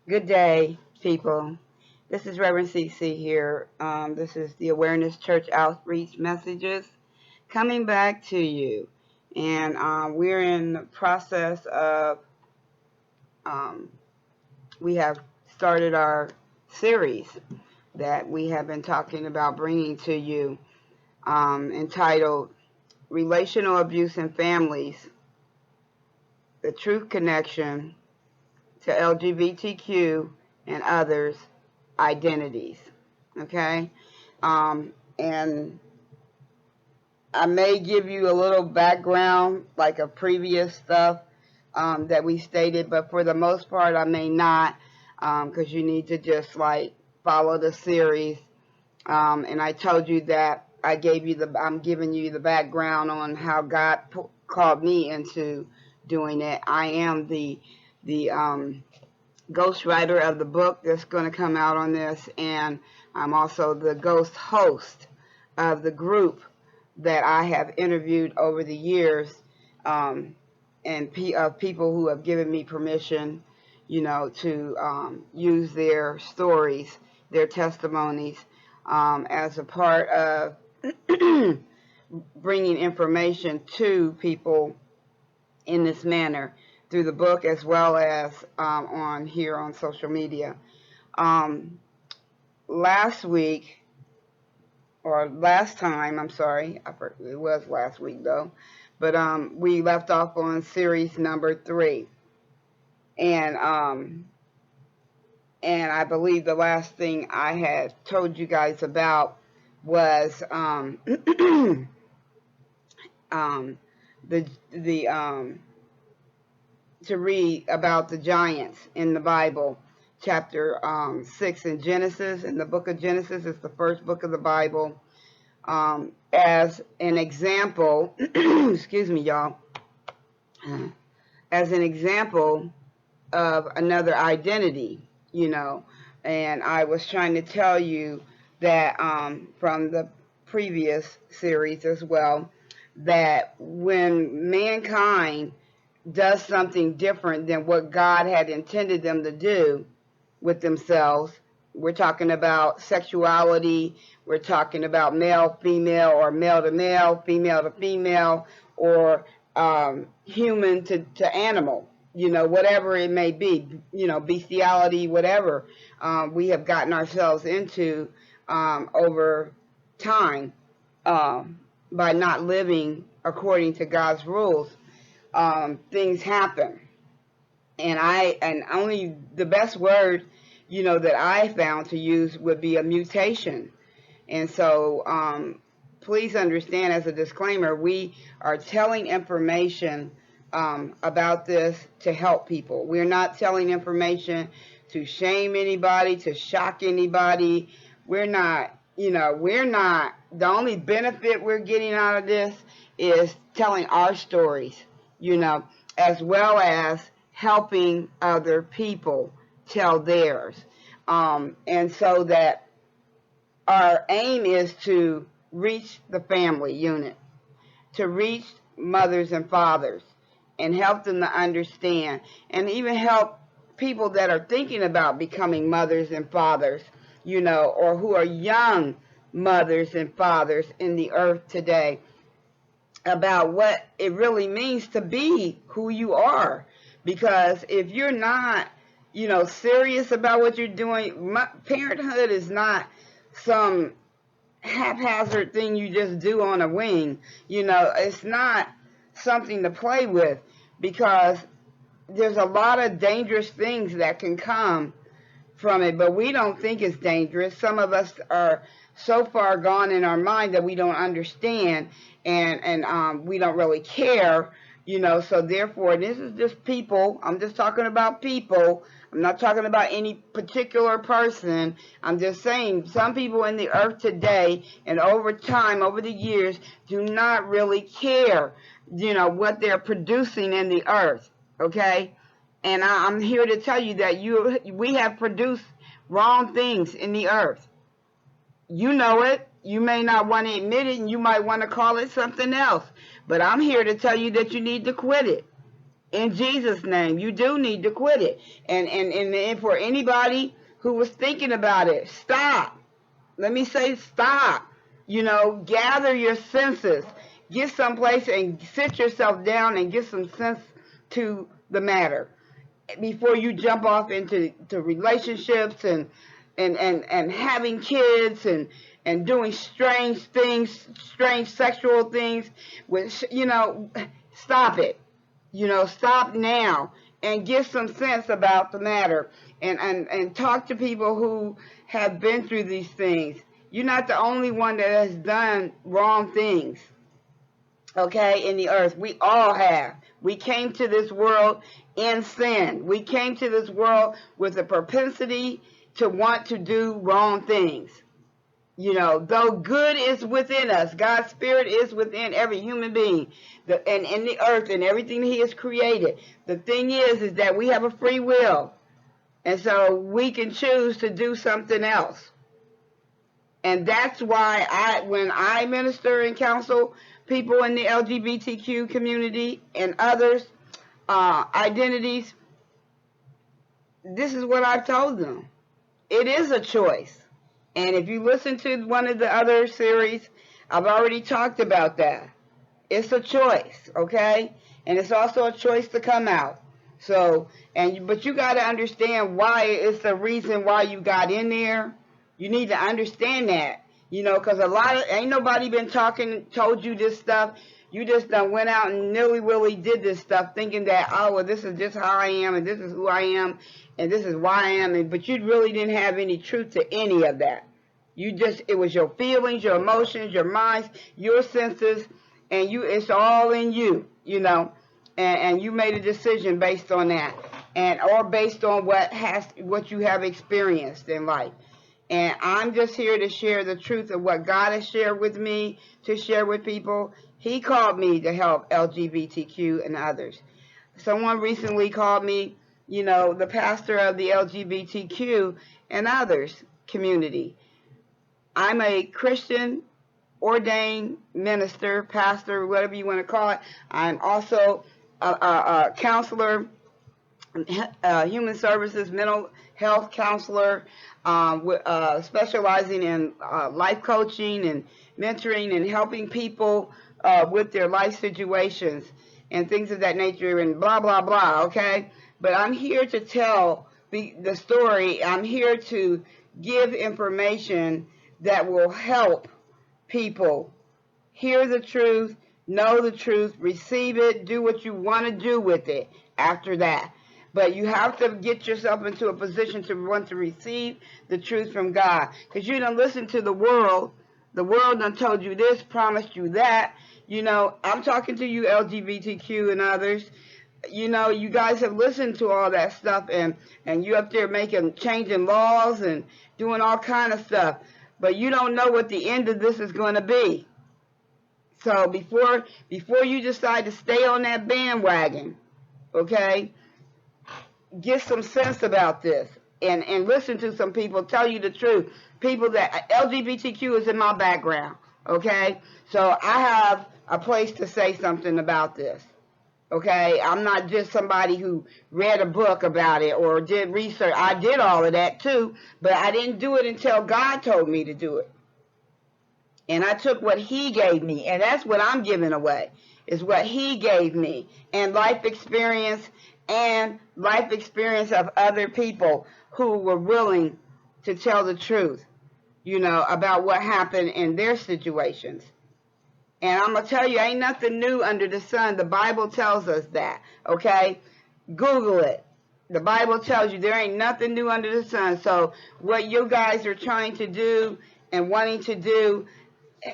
Good day, people. This is Reverend CC here. This is the Awareness Church Outreach Messages coming back to you. And we're in the process of, um, we have started our series that we have been talking about bringing to you, entitled Relational Abuse in Families, the Truth Connection to LGBTQ and Others Identities. Okay? And I may give you a little background, like a previous stuff that we stated, but for the most part, I may not, because you need to just like follow the series. And I told you that I'm giving you the background on how God called me into doing it. I am the ghostwriter of the book that's going to come out on this, and I'm also the ghost host of the group that I have interviewed over the years, and of people who have given me permission, to use their stories, their testimonies, as a part of bringing information to people in this manner through the book as well as on here on social media. Um, Last week, or last time, I'm sorry, it was last week though, but we left off on series number 3, and I believe the last thing I had told you guys about was um, the to read about the giants in the Bible, chapter 6 in Genesis. In the book of Genesis, it's the first book of the Bible. As an example, excuse me, y'all, as an example of another identity, and I was trying to tell you that from the previous series as well, that when mankind does something different than what God had intended them to do with themselves, we're talking about sexuality, we're talking about male, female, or male to male, female to female, or human to animal, whatever it may be, bestiality, whatever we have gotten ourselves into over time by not living according to God's rules. Things happen. And only the best word, that I found to use would be a mutation. And so, please understand, as a disclaimer, we are telling information about this to help people. We're not telling information to shame anybody, to shock anybody. We're not, the only benefit we're getting out of this is telling our stories, as well as helping other people tell theirs. And so that our aim is to reach the family unit, to reach mothers and fathers, and help them to understand, and even help people that are thinking about becoming mothers and fathers, or who are young mothers and fathers in the earth today, about what it really means to be who you are. Because if you're not, serious about what you're doing, parenthood is not some haphazard thing you just do on a wing. It's not something to play with, because there's a lot of dangerous things that can come from it, but we don't think it's dangerous. Some of us are so far gone in our mind that we don't understand, and we don't really care, so therefore, this is just people. I'm just talking about people. I'm not talking about any particular person. I'm just saying some people in the earth today and over time, over the years, do not really care, what they're producing in the earth, okay? And I'm here to tell you that we have produced wrong things in the earth. You know it. You may not want to admit it, and you might want to call it something else. But I'm here to tell you that you need to quit it. In Jesus' name, you do need to quit it. And for anybody who was thinking about it, stop. Let me say stop. Gather your senses. Get someplace and sit yourself down and get some sense to the matter before you jump off into relationships and having kids and doing strange things, strange sexual things. Stop it. Stop now and get some sense about the matter and talk to people who have been through these things. You're not the only one that has done wrong things, okay, in the earth. We all have. We came to this world in sin. We came to this world with a propensity to want to do wrong things. Though good is within us, God's spirit is within every human being and in the earth and everything He has created. The thing is that we have a free will. And so we can choose to do something else. And that's why when I minister and counsel people in the LGBTQ community and others, identities, this is what I've told them. It is a choice. And if you listen to one of the other series, I've already talked about that. It's a choice, okay? And it's also a choice to come out. But you got to understand why. It's the reason why you got in there. You need to understand that, because ain't nobody been told you this stuff. You just done went out and nilly-willy did this stuff thinking that, well, this is just how I am and this is who I am and this is why I am. But you really didn't have any truth to any of that. It was your feelings, your emotions, your minds, your senses, and it's all in you, and you made a decision based on that or based on what you have experienced in life. And I'm just here to share the truth of what God has shared with me to share with people. He called me to help LGBTQ and others. Someone recently called me, the pastor of the LGBTQ and others community. I'm a Christian ordained minister, pastor, whatever you want to call it. I'm also a counselor, human services, mental health counselor, specializing in life coaching and mentoring and helping people with their life situations and things of that nature and blah, blah, blah, okay? But I'm here to tell the story. I'm here to give information that will help people hear the truth, know the truth, receive it, do what you want to do with it after that. But you have to get yourself into a position to want to receive the truth from God. Because you don't listen to the world. The world done told you this, promised you that. I'm talking to you LGBTQ and others. You guys have listened to all that stuff and you up there changing laws and doing all kind of stuff. But you don't know what the end of this is going to be. So before you decide to stay on that bandwagon, okay, get some sense about this and listen to some people tell you the truth. People that LGBTQ is in my background, okay? So I have a place to say something about this, okay? I'm not just somebody who read a book about it or did research. I did all of that too, but I didn't do it until God told me to do it. And I took what He gave me, and that's what I'm giving away, is what He gave me, and life experience of other people who were willing to tell the truth, about what happened in their situations. And I'm going to tell you, ain't nothing new under the sun. The Bible tells us that, okay? Google it. The Bible tells you there ain't nothing new under the sun. So what you guys are trying to do and wanting to do,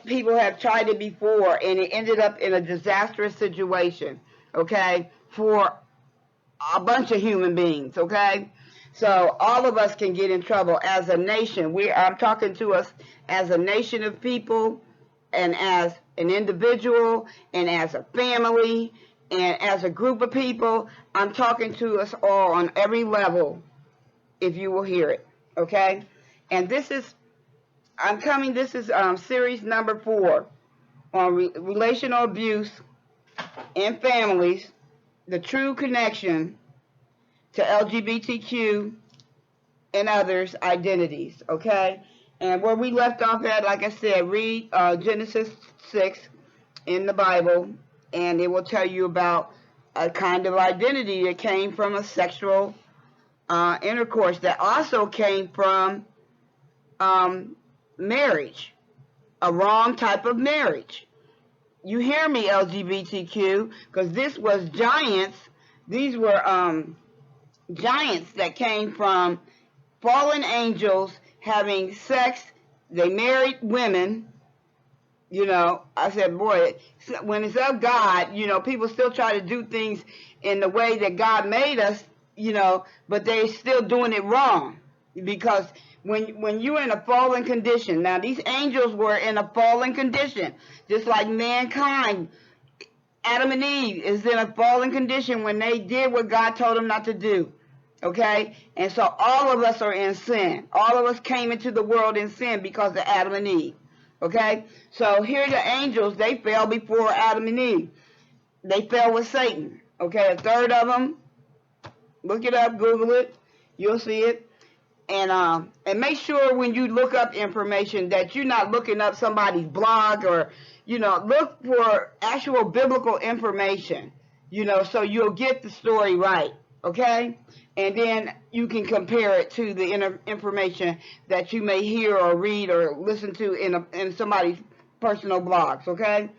people have tried it before, and it ended up in a disastrous situation, okay, for a bunch of human beings, okay? So all of us can get in trouble as a nation. I'm talking to us as a nation of people and as an individual and as a family and as a group of people. I'm talking to us all on every level, if you will hear it, okay? And this is series number 4 on relational abuse in families the true connection to LGBTQ and others' identities, okay? And where we left off at, like I said, read Genesis 6 in the Bible, and it will tell you about a kind of identity that came from a sexual intercourse that also came from marriage, a wrong type of marriage. You hear me, LGBTQ, because this was giants. These were giants that came from fallen angels having sex. They married women. You know, I said, boy, when it's of God, you know, people still try to do things in the way that God made us, you know, but they're still doing it wrong. Because when you're in a fallen condition, now these angels were in a fallen condition, just like mankind. Adam and Eve is in a fallen condition when they did what God told them not to do. Okay? And so all of us are in sin. All of us came into the world in sin because of Adam and Eve. Okay? So here the angels, they fell before Adam and Eve. They fell with Satan. Okay? A third of them, look it up, Google it. You'll see it. And make sure when you look up information that you're not looking up somebody's blog, or, you know, look for actual biblical information, you know, so you'll get the story right, okay? And then you can compare it to the information that you may hear or read or listen to in somebody's personal blogs, okay?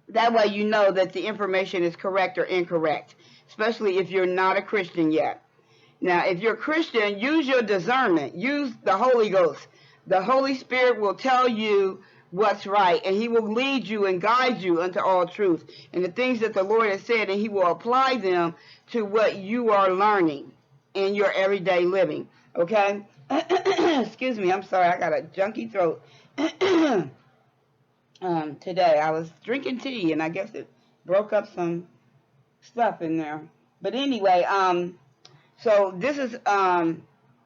That way you know that the information is correct or incorrect, especially if you're not a Christian yet. Now, if you're a Christian, use your discernment. Use the Holy Ghost. The Holy Spirit will tell you what's right, and he will lead you and guide you unto all truth and the things that the Lord has said, and he will apply them to what you are learning in your everyday living, okay? Excuse me, I'm sorry, I got a junky throat. Today I was drinking tea, and I guess it broke up some stuff in there. But anyway, so this is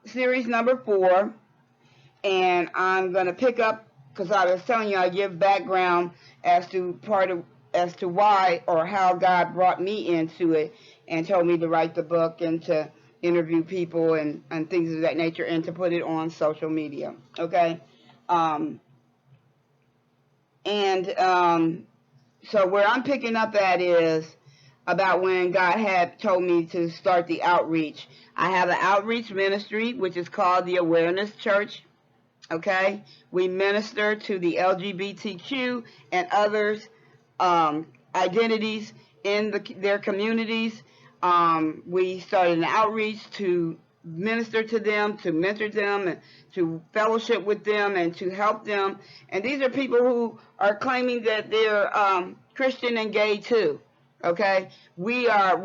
series number 4, and I'm gonna pick up, because I was telling you I give background as to why or how God brought me into it and told me to write the book and to interview people and things of that nature and to put it on social media. Okay, so where I'm picking up at is about when God had told me to start the outreach. I have an outreach ministry, which is called the Awareness Church. Okay, we minister to the LGBTQ and others identities in their communities. We started an outreach to minister to them, to mentor them, and to fellowship with them, and to help them. And these are people who are claiming that they're Christian and gay too. Okay, we had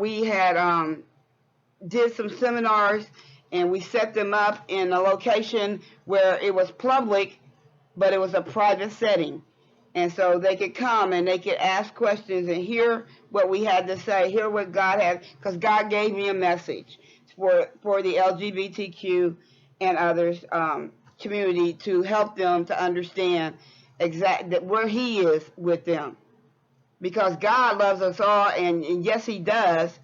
did some seminars, and we set them up in a location where it was public, but it was a private setting. And so they could come and they could ask questions and hear what we had to say, hear what God had, because God gave me a message for the LGBTQ and others community, to help them to understand exactly where he is with them. Because God loves us all, and yes, he does.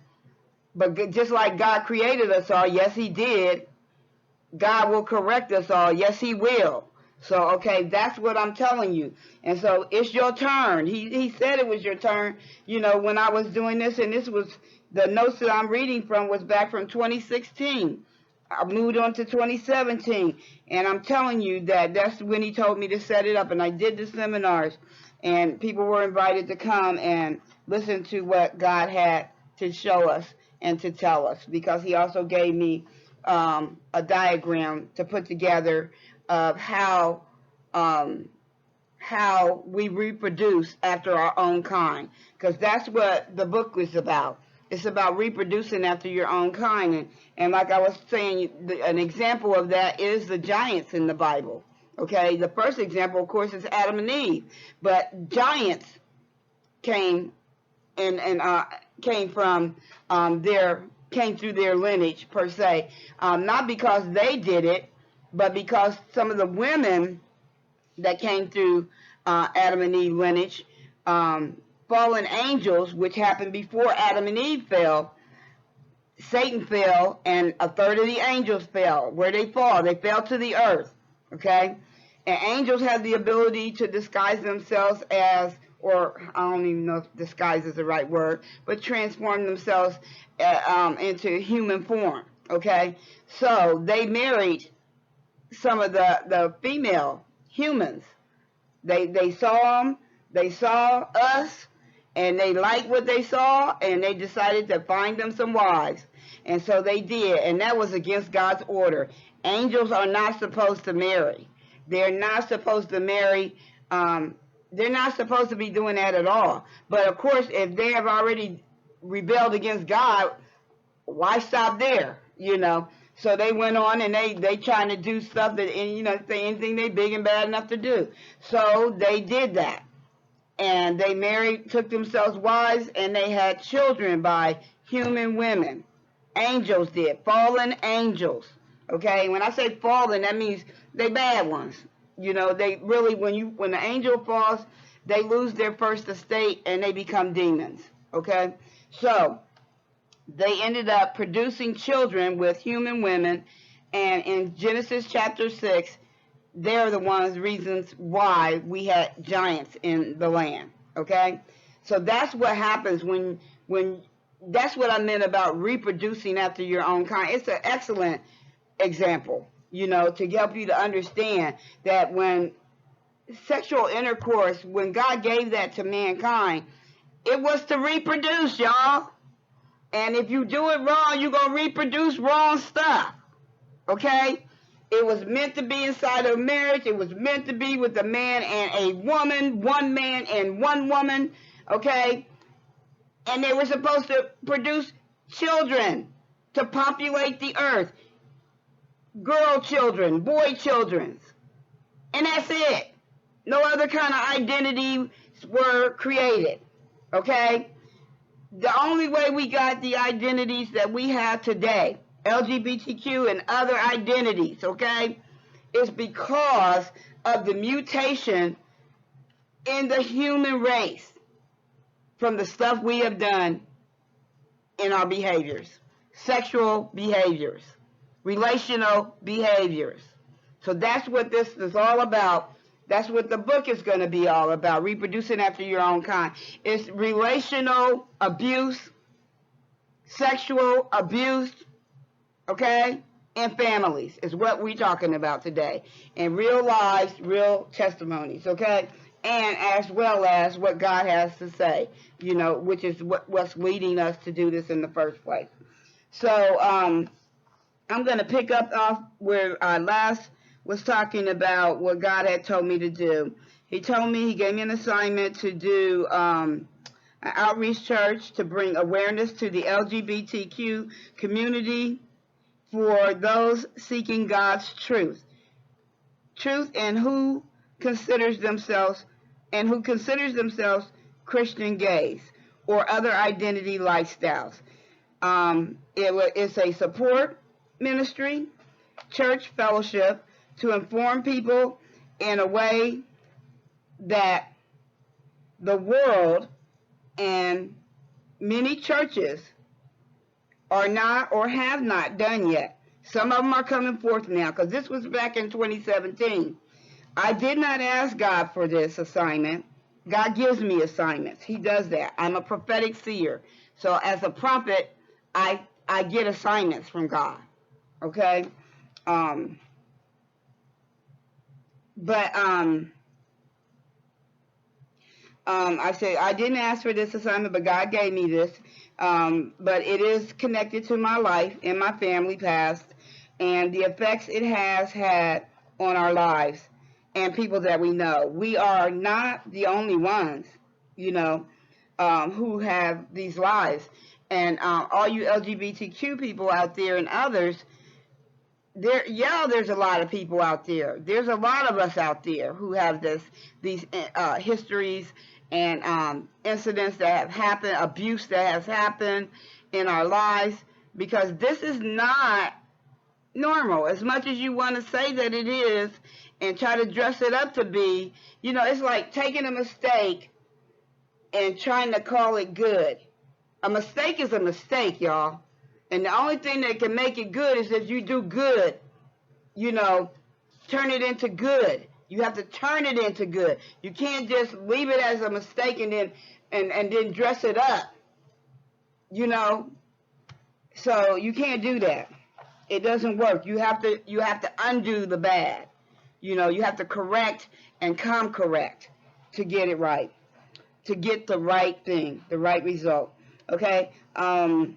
But just like God created us all, yes, he did, God will correct us all. Yes, he will. So, okay, that's what I'm telling you. And so it's your turn. He said it was your turn, you know, when I was doing this. And this was, the notes that I'm reading from was back from 2016. I moved on to 2017. And I'm telling you that that's when he told me to set it up. And I did the seminars. And people were invited to come and listen to what God had to show us and to tell us. Because he also gave me a diagram to put together of how we reproduce after our own kind, because that's what the book is about. It's about reproducing after your own kind, and like I was saying, an example of that is the giants in the Bible. Okay, the first example, of course, is Adam and Eve, but giants came came through their lineage per se, not because they did it, but because some of the women that came through Adam and Eve lineage fallen angels, which happened before Adam and Eve fell. Satan fell, and a third of the angels fell. Where they fall? They fell to the earth. Okay? And angels have the ability to disguise themselves as, or I don't even know if disguise is the right word, but transform themselves into human form. Okay? So they married some of the female humans. They saw them, they saw us, and they liked what they saw, and they decided to find them some wives. And so they did, and that was against God's order. Angels are not supposed to marry. They're not supposed to marry. They're not supposed to be doing that at all. But of course, if they have already rebelled against God, why stop there? You know. So they went on and they trying to do stuff that, you know, anything they big and bad enough to do. So they did that. And they married, took themselves wives, and they had children by human women. Angels did. Fallen angels. Okay? When I say fallen, that means they bad ones. You know, they really, when the angel falls, they lose their first estate and they become demons. Okay? So they ended up producing children with human women, and in Genesis chapter 6, they're the reasons why we had giants in the land. Okay? So that's what happens when that's what I meant about reproducing after your own kind. It's an excellent example, you know, to help you to understand that when sexual intercourse, when God gave that to mankind, it was to reproduce, y'all. And if you do it wrong, you're going to reproduce wrong stuff. Okay? It was meant to be inside of marriage. It was meant to be with a man and a woman, one man and one woman. Okay? And they were supposed to produce children to populate the earth. Girl children, boy children. And that's it. No other kind of identities were created. Okay? The only way we got the identities that we have today, LGBTQ and other identities, okay, is because of the mutation in the human race from the stuff we have done in our behaviors, sexual behaviors, relational behaviors. So that's what this is all about. That's what the book is going to be all about, reproducing after your own kind. It's relational abuse, sexual abuse, okay, and families is what we're talking about today. And real lives, real testimonies, okay? And as well as what God has to say, you know, which is what's leading us to do this in the first place. So I'm going to pick up off where I last was talking about what God had told me to do. He told me, he gave me an assignment to do an outreach church to bring awareness to the LGBTQ community for those seeking God's truth. Truth and who considers themselves Christian gays or other identity lifestyles. It's a support ministry, church fellowship, to inform people in a way that the world and many churches are not or have not done yet. Some of them are coming forth now, because this was back in 2017. I did not ask God for this assignment. God gives me assignments. He does that. I'm a prophetic seer. So as a prophet, I get assignments from God. Okay? I said I didn't ask for this assignment, but God gave me this. But it is connected to my life and my family past, and the effects it has had on our lives and people that we know. We are not the only ones, you know, who have these lives. And all you LGBTQ people out there and others, there's a lot of people out there. There's a lot of us out there who have these histories and incidents that have happened, abuse that has happened in our lives, because this is not normal. As much as you want to say that it is and try to dress it up to be, you know, it's like taking a mistake and trying to call it good. A mistake is a mistake, y'all. And the only thing that can make it good is if you do good, you know, turn it into good. You have to turn it into good. You can't just leave it as a mistake and then dress it up, you know. So you can't do that. It doesn't work. You have to undo the bad. You know, you have to correct and come correct to get it right, to get the right thing, the right result. Okay. So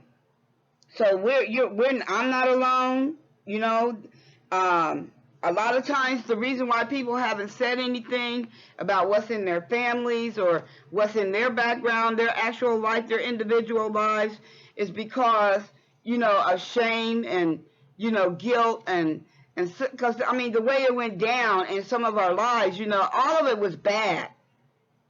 I'm not alone. You know, a lot of times the reason why people haven't said anything about what's in their families or what's in their background, their actual life, their individual lives, is because, you know, of shame and, you know, guilt and because, I mean, the way it went down in some of our lives, you know, all of it was bad.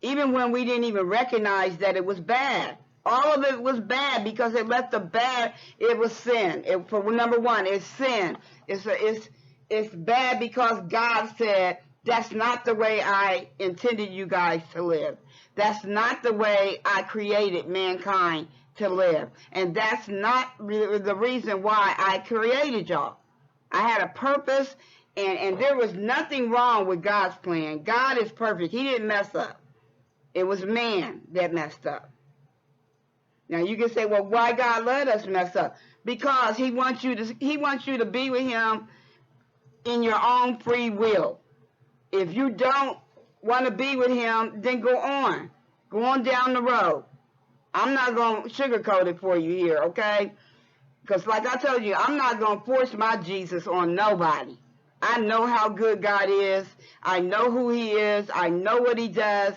Even when we didn't even recognize that it was bad. All of it was bad because it left the bad. It was sin. For number one, it's sin. It's bad because God said, that's not the way I intended you guys to live. That's not the way I created mankind to live. And that's not really the reason why I created y'all. I had a purpose, and there was nothing wrong with God's plan. God is perfect. He didn't mess up. It was man that messed up. Now you can say, well, why God let us mess up? Because he wants you to be with him in your own free will. If you don't want to be with him, then go on. Go on down the road. I'm not going to sugarcoat it for you here, okay? Because like I told you, I'm not going to force my Jesus on nobody. I know how good God is. I know who he is. I know what he does.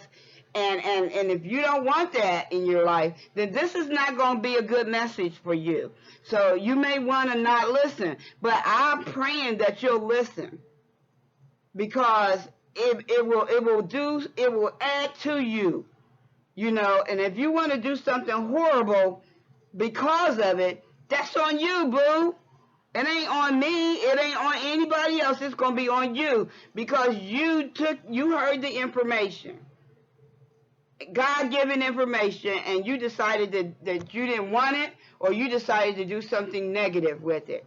And if you don't want that in your life, then this is not going to be a good message for you. So you may want to not listen, but I'm praying that you'll listen, because it will add to you, you know. And if you want to do something horrible because of it, that's on you, boo. It ain't on me. It ain't on anybody else. It's going to be on you, because you heard the information. God-given information, and you decided that you didn't want it, or you decided to do something negative with it.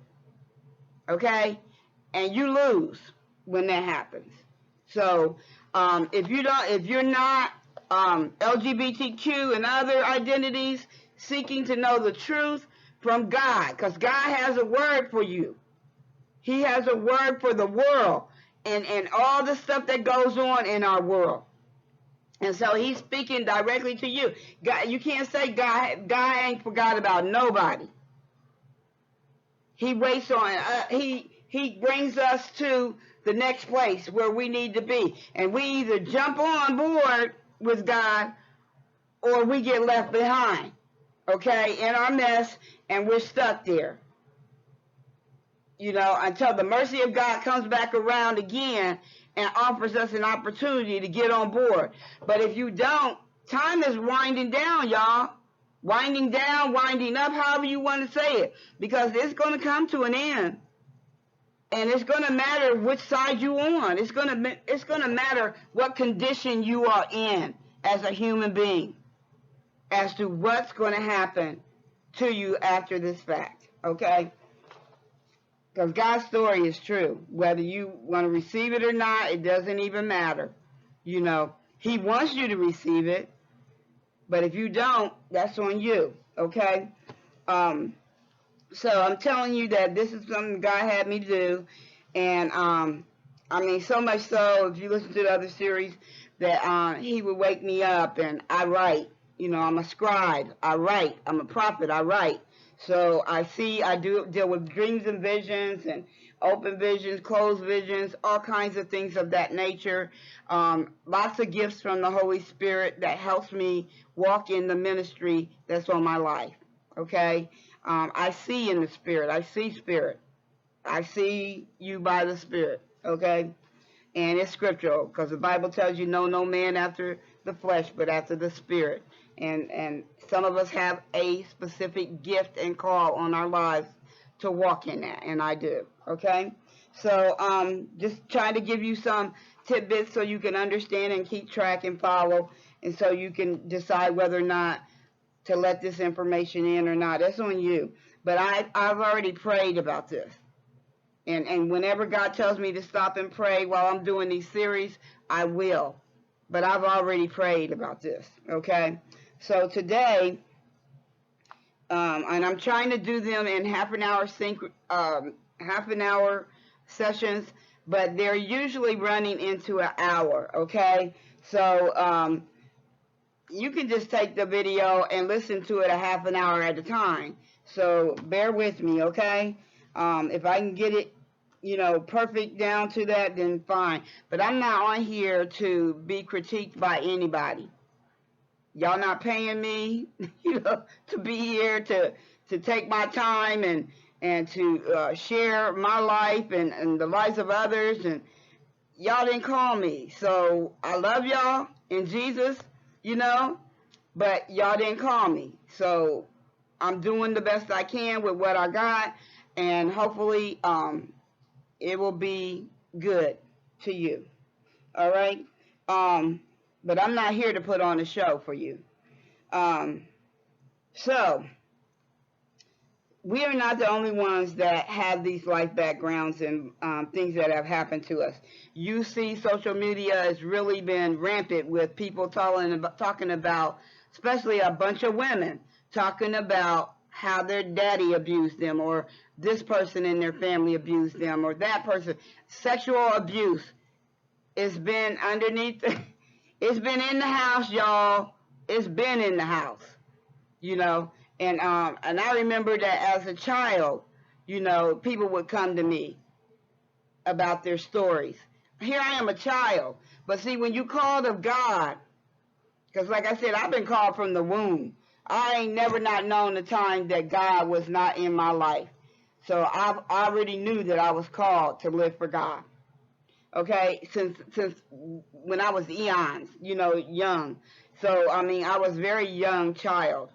Okay? And you lose when that happens. So, if you're not LGBTQ and other identities seeking to know the truth from God, because God has a word for you. He has a word for the world and all the stuff that goes on in our world. And so he's speaking directly to you. God, you can't say God ain't forgot about nobody. He waits on he brings us to the next place where we need to be. And we either jump on board with God or we get left behind. Okay, in our mess, and we're stuck there. You know, until the mercy of God comes back around again and offers us an opportunity to get on board. But if you don't, time is winding down, y'all. Winding down, winding up, however you want to say it. Because it's going to come to an end. And it's going to matter which side you're on. It's going to matter what condition you are in as a human being as to what's going to happen to you after this fact. Okay? Because God's story is true. Whether you want to receive it or not, it doesn't even matter. You know, he wants you to receive it. But if you don't, that's on you. Okay? So I'm telling you that this is something God had me do. And, I mean, so much so, if you listen to the other series, that he would wake me up and I write. You know, I'm a scribe. I write. I'm a prophet. I write. So I do deal with dreams and visions and open visions, closed visions, all kinds of things of that nature. Lots of gifts from the Holy Spirit that helps me walk in the ministry that's on my life. Okay? I see in the Spirit. I see Spirit. I see you by the Spirit. Okay? And it's scriptural, because the Bible tells you know no man after the flesh, but after the Spirit. And some of us have a specific gift and call on our lives to walk in that, and I do. Okay? So just trying to give you some tidbits so you can understand and keep track and follow. And so you can decide whether or not to let this information in or not. That's on you. But I've already prayed about this. And whenever God tells me to stop and pray while I'm doing these series, I will. But I've already prayed about this, okay? So today, and I'm trying to do them in half an hour sessions, but they're usually running into an hour, okay? So you can just take the video and listen to it a half an hour at a time. So bear with me, okay? If I can get it, perfect down to that, then fine. But I'm not on here to be critiqued by anybody. Y'all not paying me, to be here to take my time and to share my life and the lives of others. And y'all didn't call me. So I love y'all in Jesus, but y'all didn't call me. So I'm doing the best I can with what I got, and hopefully it will be good to you. All right? But I'm not here to put on a show for you. So we are not the only ones that have these life backgrounds and things that have happened to us. You see, social media has really been rampant with people talking about, especially a bunch of women, talking about how their daddy abused them, or this person in their family abused them, or that person. Sexual abuse. It's been underneath. It's been in the house, y'all. It's been in the house, And I remember that as a child, people would come to me about their stories. Here I am, a child. But see, when you called of God, because like I said, I've been called from the womb. I ain't never not known the time that God was not in my life. So I already knew that I was called to live for God. Okay, since when I was eons, young. So I was very young child.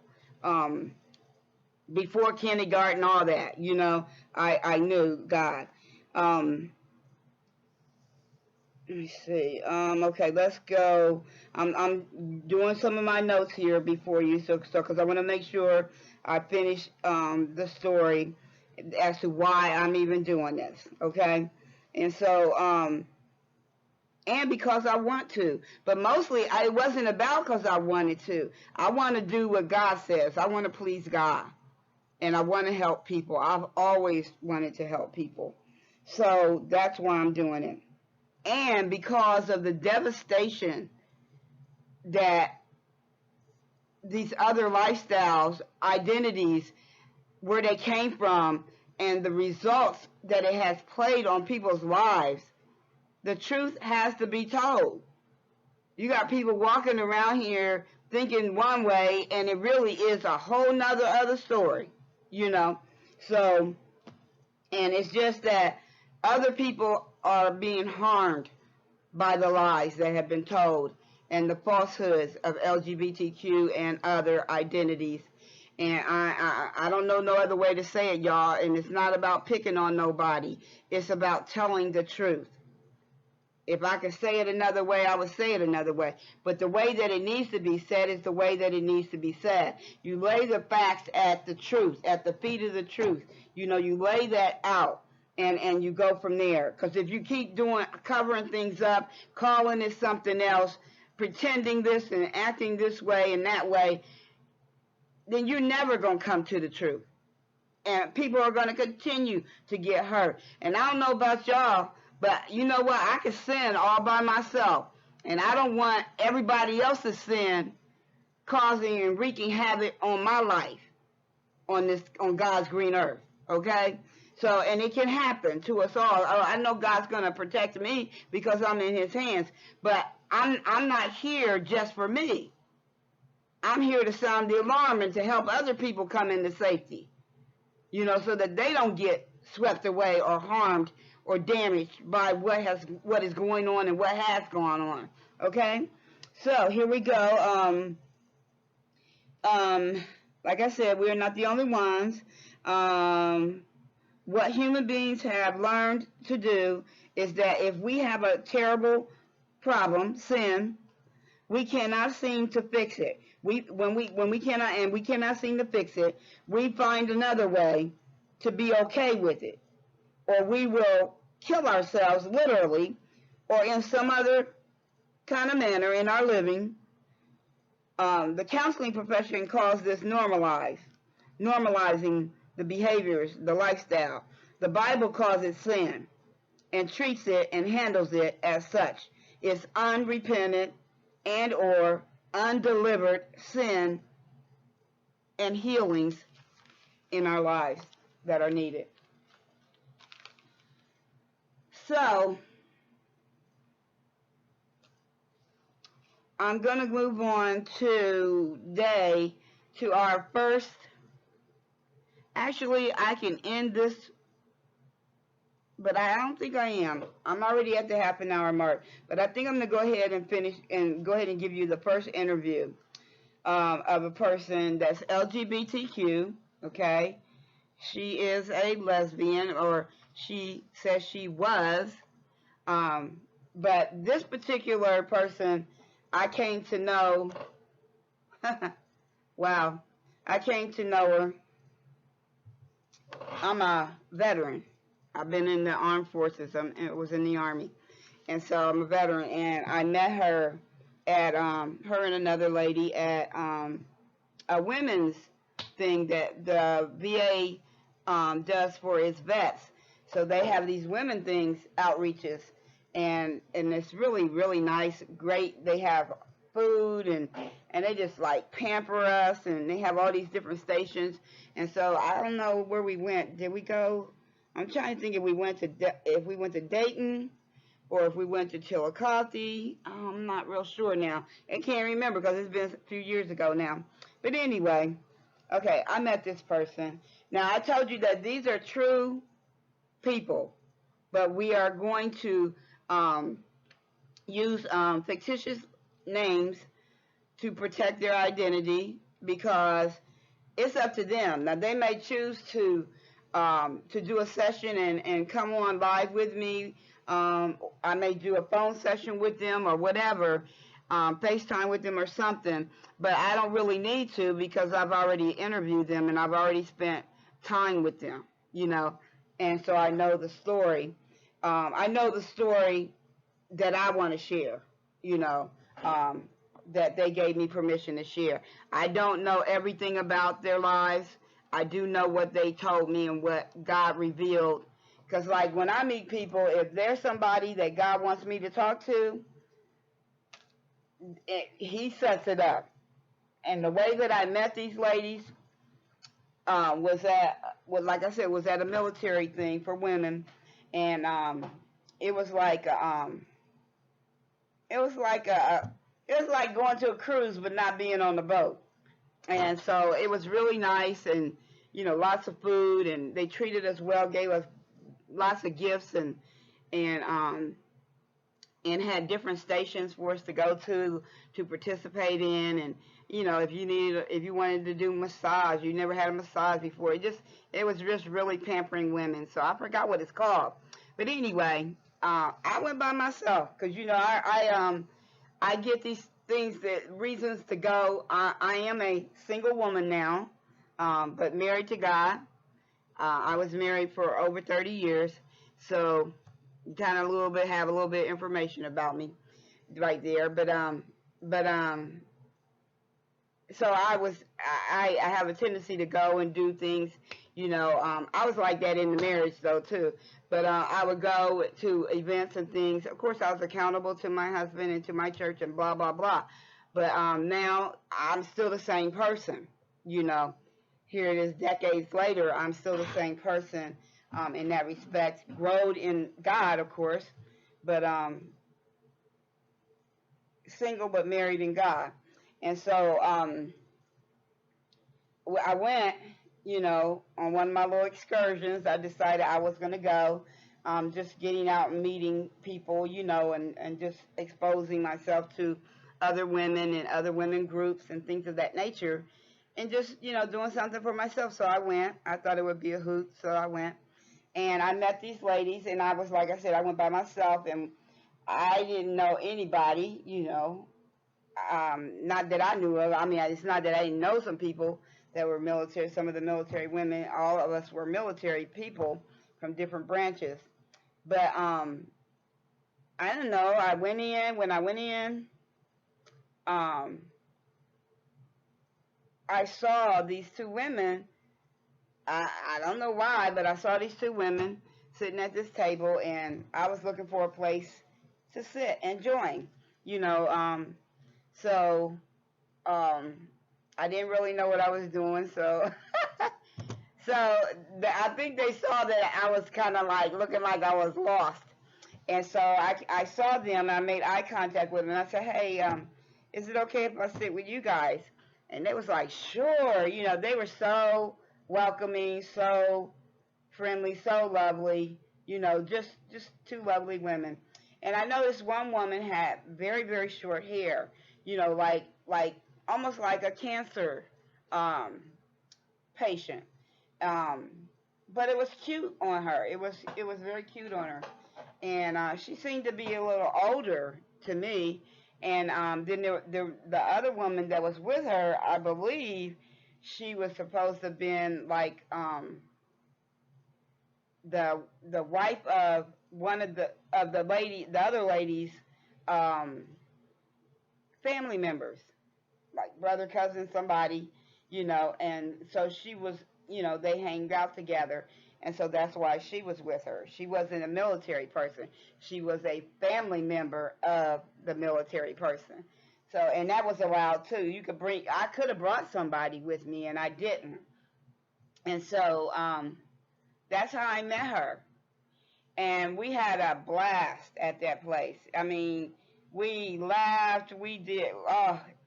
Before kindergarten, all that, I knew God. Let me see. Okay, let's go. I'm doing some of my notes here before you, so because I want to make sure I finish the story as to why I'm even doing this. Okay, and so and because I want to, but mostly it wasn't about because I wanted to. I want to do what God says. I want to please God, and I want to help people. I've always wanted to help people, so that's why I'm doing it. And because of the devastation that these other lifestyles, identities, where they came from, and the results that it has played on people's lives, the truth has to be told. You got people walking around here thinking one way, and it really is a whole nother other story, So, and it's just that other people are being harmed by the lies that have been told and the falsehoods of LGBTQ and other identities. And I don't know no other way to say it, y'all. And it's not about picking on nobody. It's about telling the truth. If I could say it another way, I would say it another way. But the way that it needs to be said is the way that it needs to be said. You lay the facts at the truth, at the feet of the truth. You lay that out. And you go from there. Because if you keep covering things up, calling it something else, pretending this and acting this way and that way, then you're never going to come to the truth. And people are going to continue to get hurt. And I don't know about y'all, but you know what? I can sin all by myself. And I don't want everybody else's sin causing and wreaking havoc on my life on God's green earth. Okay? So, and it can happen to us all. I know God's going to protect me because I'm in his hands. But I'm not here just for me. I'm here to sound the alarm and to help other people come into safety. So that they don't get swept away or harmed or damaged by what is going on and what has gone on. Okay? So, here we go. Like I said, we're not the only ones. What human beings have learned to do is that if we have a terrible problem, sin, we cannot seem to fix it. We cannot seem to fix it, we find another way to be okay with it, or we will kill ourselves literally, or in some other kind of manner in our living. The counseling profession calls this normalizing the behaviors, the lifestyle. The Bible calls it sin and treats it and handles it as such. It's unrepentant and or undelivered sin and healings in our lives that are needed. So I'm going to move on today to our first. Actually, I can end this, but I don't think I am. I'm already at the half an hour mark, but I think I'm going to go ahead and finish and go ahead and give you the first interview of a person that's LGBTQ, okay? She is a lesbian, or she says she was, but this particular person, I came to know, wow, I came to know her. I'm a veteran. I've been in the armed forces. I was in the Army. And so I'm a veteran. And I met her at, her and another lady at a women's thing that the VA does for its vets. So they have these women things, outreaches. And it's really, really nice, great. They have food and they just like pamper us, and they have all these different stations. And so I don't know where we went. Did we go? I'm trying to think if we went to Dayton or if we went to Chillicothe. I'm not real sure now. I can't remember because it's been a few years ago now. But anyway, okay, I met this person. Now I told you that these are true people, but we are going to use fictitious names to protect their identity, because it's up to them. Now they may choose to do a session and come on live with me. I may do a phone session with them or whatever, FaceTime with them or something, but I don't really need to because I've already interviewed them and I've already spent time with them, you know, and so I know the story. I know the story that I want to share, you know, that they gave me permission to share. I don't know everything about their lives. I do know what they told me and what God revealed. Because, like, when I meet people, if there's somebody that God wants me to talk to, He sets it up. And the way that I met these ladies was like I said, was at a military thing for women, and it was like it was like going to a cruise but not being on the boat. And so it was really nice, and you know, lots of food, and they treated us well, gave us lots of gifts, and had different stations for us to go to participate in. And you know, if you wanted to do massage, you never had a massage before, it was just really pampering women. So I forgot what it's called, but anyway, I went by myself because, you know, I get these things, that reasons to go. I am a single woman now, but married to God. I was married for over 30 years, so kind of have a little bit of information about me right there. But so I have a tendency to go and do things, you know. I was like that in the marriage though too. But I would go to events and things. Of course, I was accountable to my husband and to my church and blah blah blah. But now I'm still the same person, you know. Here it is, decades later, I'm still the same person in that respect. Growed in God, of course, but single but married in God. And so I went, you know, on one of my little excursions. I decided I was going to go, just getting out and meeting people, you know, and just exposing myself to other women and other women groups and things of that nature, and just, you know, doing something for myself. So I went. I thought it would be a hoot, so I went. And I met these ladies, and I was, like I said, I went by myself, and I didn't know anybody, you know. Not that I knew of. I mean, it's not that I didn't know some people that were military. Some of the military women, all of us were military people from different branches. But I don't know. I went in. When I went in, um, I saw these two women. I don't know why, but I saw these two women sitting at this table, and I was looking for a place to sit and join. You know, so I didn't really know what I was doing, so I think they saw that I was kind of like looking like I was lost, and so I saw them. And I made eye contact with them, and I said, "Hey, is it okay if I sit with you guys?" And they was like, "Sure." You know, they were so welcoming, so friendly, so lovely. You know, just two lovely women. And I noticed one woman had very short hair. You know, like almost like a cancer um, patient. Um, but it was cute on her. It was very cute on her, and she seemed to be a little older to me. And then the other woman that was with her, I believe, she was supposed to have been like the wife of one of the other ladies' um, family members, like brother, cousin, somebody, you know. And so she was, you know, they hanged out together, and so that's why she was with her. She wasn't a military person. She was a family member of the military person. So, and that was allowed too. I could have brought somebody with me, and I didn't. And so that's how I met her. And we had a blast at that place. I mean, we laughed, we did,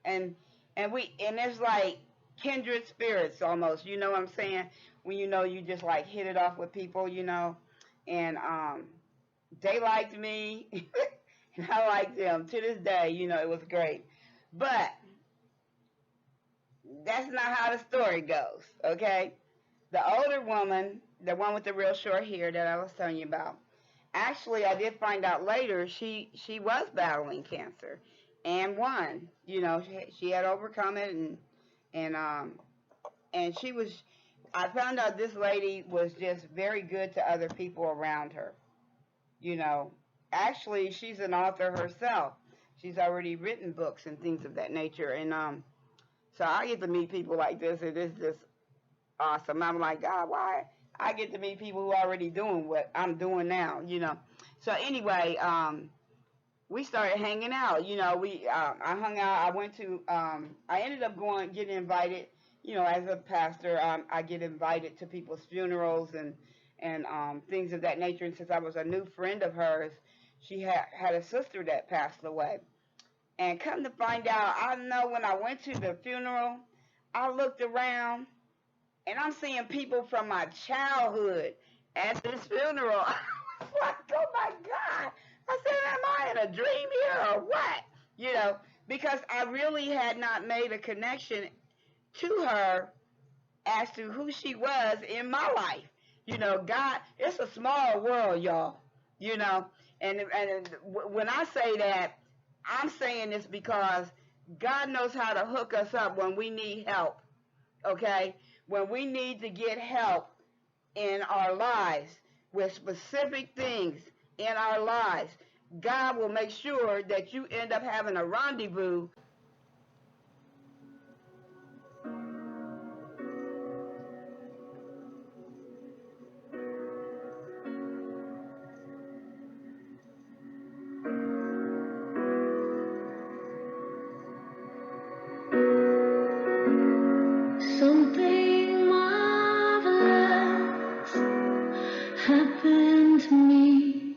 and it's like kindred spirits almost. You know what I'm saying? When you know you just like hit it off with people, you know, and they liked me, and I liked them to this day. You know, it was great, but that's not how the story goes. Okay, the older woman, the one with the real short hair that I was telling you about. Actually, I did find out later she was battling cancer and won. You know, she had overcome it, and and she was. I found out this lady was just very good to other people around her. You know, actually, she's an author herself. She's already written books and things of that nature, and so I get to meet people like this, and it's just awesome. I'm like, God, why I get to meet people who are already doing what I'm doing now, you know. So anyway, we started hanging out. You know, I hung out. I went to I ended up getting invited. You know, as a pastor, I get invited to people's funerals and things of that nature. And since I was a new friend of hers, she had a sister that passed away. And come to find out, I know when I went to the funeral, I looked around and I'm seeing people from my childhood at this funeral. I was like, oh my God. I said, am I in a dream here or what? You know, because I really had not made a connection to her as to who she was in my life. You know, God, it's a small world, y'all. You know, and when I say that, I'm saying this because God knows how to hook us up when we need help. Okay, when we need to get help in our lives with specific things in our lives, God will make sure that you end up having a rendezvous. Something marvelous happened to me.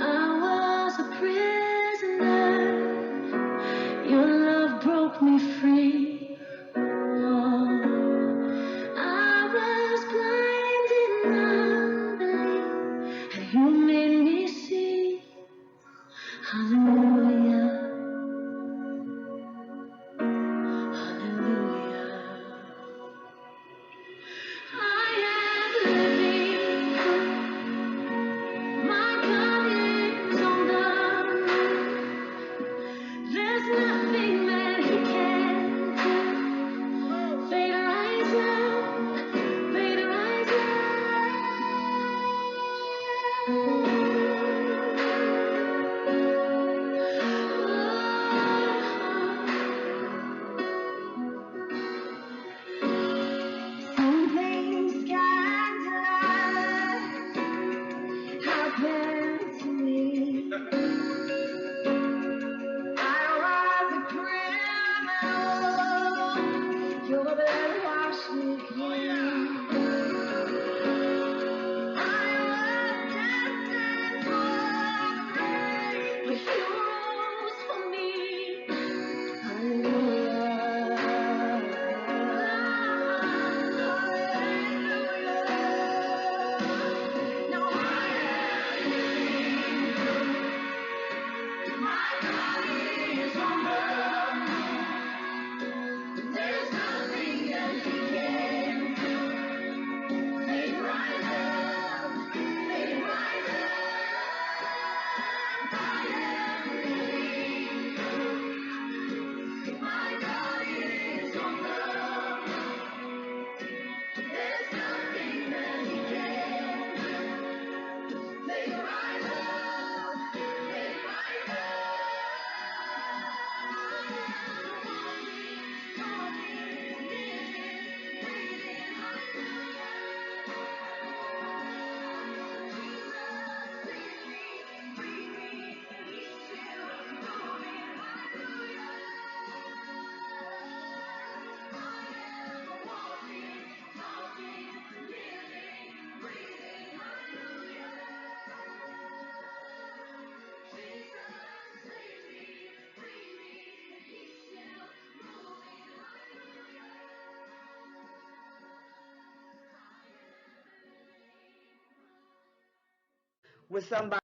I was a prisoner with somebody